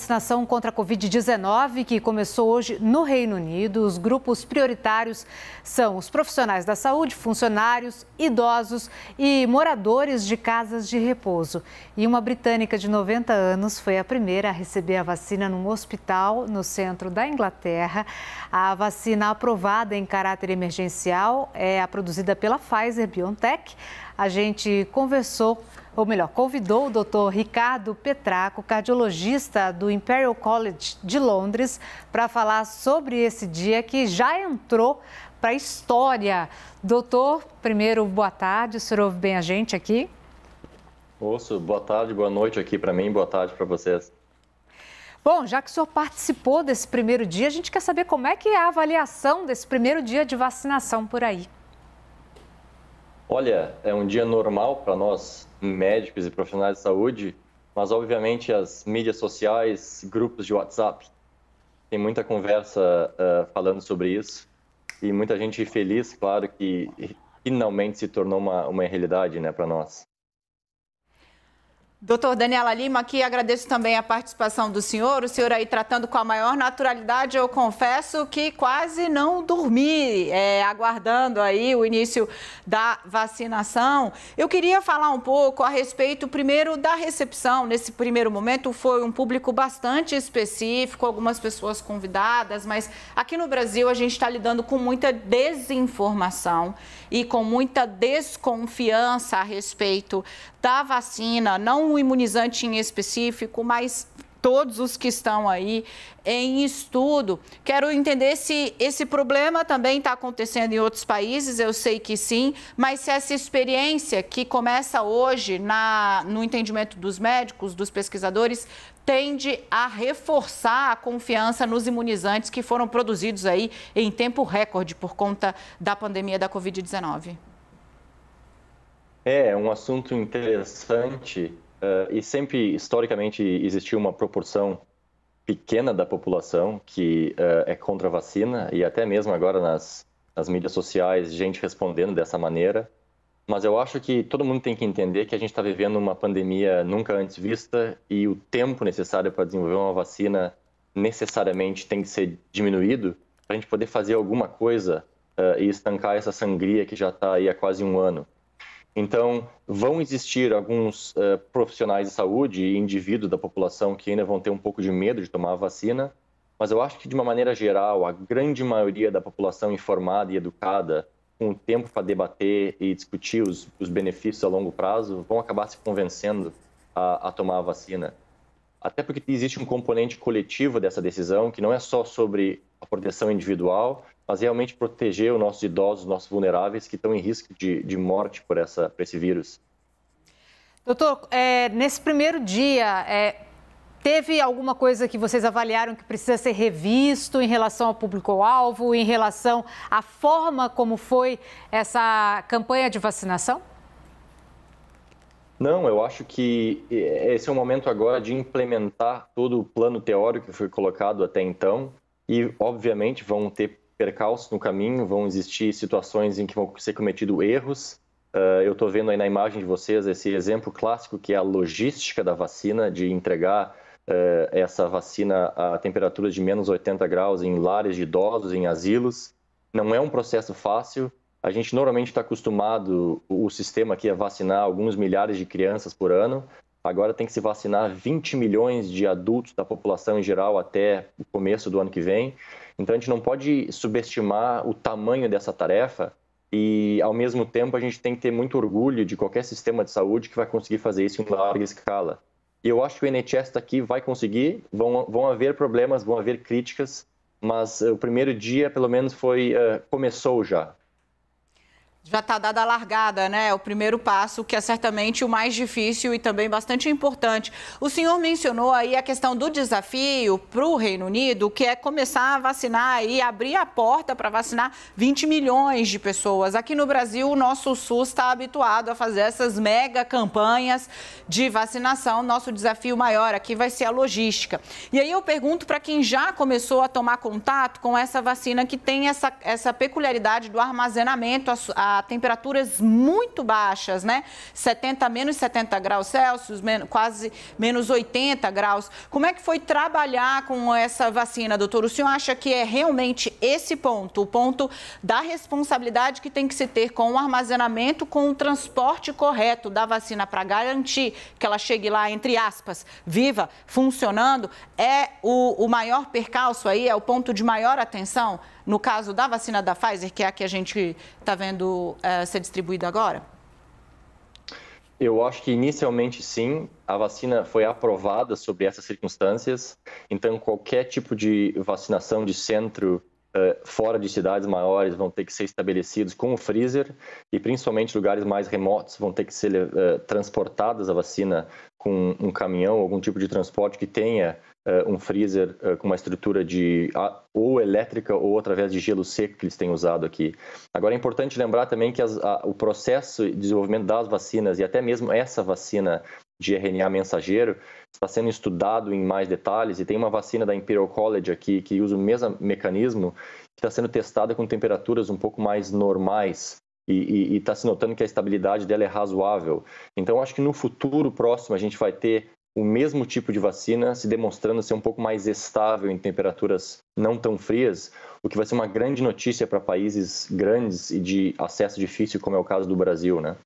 vacinação contra a Covid-19, que começou hoje no Reino Unido. Os grupos prioritários são os profissionais da saúde, funcionários, idosos e moradores de casas de repouso. E uma britânica de 90 anos foi a primeira a receber a vacina num hospital no centro da Inglaterra. A vacina aprovada em caráter emergencial é a produzida pela Pfizer-BioNTech. A gente convidou o Dr. Ricardo Petraco, cardiologista do Imperial College de Londres, para falar sobre esse dia que já entrou para a história. Doutor, primeiro, boa tarde, o senhor ouve bem a gente aqui? Ouço, boa tarde, boa noite aqui para mim, boa tarde para vocês. Bom, já que o senhor participou desse primeiro dia, a gente quer saber como é que é a avaliação desse primeiro dia de vacinação por aí. Olha, é um dia normal para nós, médicos e profissionais de saúde, mas obviamente as mídias sociais, grupos de WhatsApp, tem muita conversa falando sobre isso e muita gente feliz, claro, que finalmente se tornou uma realidade, né, para nós. Doutor Daniela Lima, aqui agradeço também a participação do senhor. O senhor aí tratando com a maior naturalidade. Eu confesso que quase não dormi, aguardando aí o início da vacinação. Eu queria falar um pouco a respeito, primeiro, da recepção. Nesse primeiro momento foi um público bastante específico, algumas pessoas convidadas, mas aqui no Brasil a gente está lidando com muita desinformação e com muita desconfiança a respeito da vacina, não um imunizante em específico, mas todos os que estão aí em estudo. Quero entender se esse problema também está acontecendo em outros países, eu sei que sim, mas se essa experiência que começa hoje no entendimento dos médicos, dos pesquisadores, tende a reforçar a confiança nos imunizantes que foram produzidos aí em tempo recorde por conta da pandemia da Covid-19. É um assunto interessante e sempre, historicamente, existiu uma proporção pequena da população que é contra a vacina e até mesmo agora nas mídias sociais, gente respondendo dessa maneira. Mas eu acho que todo mundo tem que entender que a gente está vivendo uma pandemia nunca antes vista e o tempo necessário para desenvolver uma vacina necessariamente tem que ser diminuído para a gente poder fazer alguma coisa e estancar essa sangria que já está aí há quase um ano. Então, vão existir alguns profissionais de saúde e indivíduos da população que ainda vão ter um pouco de medo de tomar a vacina, mas eu acho que, de uma maneira geral, a grande maioria da população informada e educada, com o tempo para debater e discutir os benefícios a longo prazo, vão acabar se convencendo a tomar a vacina. Até porque existe um componente coletivo dessa decisão, que não é só sobre a proteção individual, mas realmente proteger os nossos idosos, os nossos vulneráveis, que estão em risco de morte por esse vírus. Doutor, nesse primeiro dia, teve alguma coisa que vocês avaliaram que precisa ser revisto em relação ao público-alvo, em relação à forma como foi essa campanha de vacinação? Não, eu acho que esse é o momento agora de implementar todo o plano teórico que foi colocado até então e, obviamente, vão ter percalços no caminho, vão existir situações em que vão ser cometidos erros. Eu estou vendo aí na imagem de vocês esse exemplo clássico que é a logística da vacina, de entregar essa vacina a temperaturas de menos 80 graus em lares de idosos, em asilos. Não é um processo fácil. A gente normalmente está acostumado, o sistema aqui, a vacinar alguns milhares de crianças por ano. Agora tem que se vacinar 20 milhões de adultos da população em geral até o começo do ano que vem. Então, a gente não pode subestimar o tamanho dessa tarefa e, ao mesmo tempo, a gente tem que ter muito orgulho de qualquer sistema de saúde que vai conseguir fazer isso em larga escala. E eu acho que o NHS daqui vai conseguir, vão haver problemas, vão haver críticas, mas o primeiro dia, pelo menos, começou já. Já está dada a largada, né? O primeiro passo, que é certamente o mais difícil e também bastante importante. O senhor mencionou aí a questão do desafio para o Reino Unido, que é começar a vacinar e abrir a porta para vacinar 20 milhões de pessoas. Aqui no Brasil, o nosso SUS está habituado a fazer essas mega campanhas de vacinação. Nosso desafio maior aqui vai ser a logística. E aí eu pergunto para quem já começou a tomar contato com essa vacina que tem essa peculiaridade do armazenamento a a temperaturas muito baixas, né? Menos 70 graus Celsius, quase menos 80 graus. Como é que foi trabalhar com essa vacina, doutor? O senhor acha que é realmente esse ponto, o ponto da responsabilidade que tem que se ter com o armazenamento, com o transporte correto da vacina para garantir que ela chegue lá, entre aspas, viva, funcionando, é o maior percalço aí, é o ponto de maior atenção no caso da vacina da Pfizer, que é a que a gente está vendo ser distribuída agora? Eu acho que inicialmente sim, a vacina foi aprovada sobre essas circunstâncias, então qualquer tipo de vacinação de centro fora de cidades maiores vão ter que ser estabelecidos com o freezer e principalmente lugares mais remotos vão ter que ser transportadas a vacina com um caminhão, algum tipo de transporte que tenha um freezer com uma estrutura de ou elétrica ou através de gelo seco que eles têm usado aqui. Agora é importante lembrar também que o processo de desenvolvimento das vacinas e até mesmo essa vacina de RNA mensageiro está sendo estudado em mais detalhes e tem uma vacina da Imperial College aqui que usa o mesmo mecanismo que está sendo testada com temperaturas um pouco mais normais e está se notando que a estabilidade dela é razoável. Então acho que no futuro próximo a gente vai ter o mesmo tipo de vacina se demonstrando ser um pouco mais estável em temperaturas não tão frias, o que vai ser uma grande notícia para países grandes e de acesso difícil, como é o caso do Brasil, né?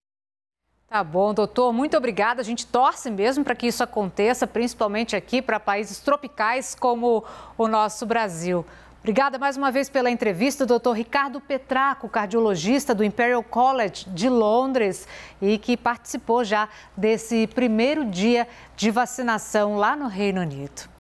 Tá bom, doutor, muito obrigada. A gente torce mesmo para que isso aconteça, principalmente aqui para países tropicais como o nosso Brasil. Obrigada mais uma vez pela entrevista, doutor Ricardo Petraco, cardiologista do Imperial College de Londres e que participou já desse primeiro dia de vacinação lá no Reino Unido.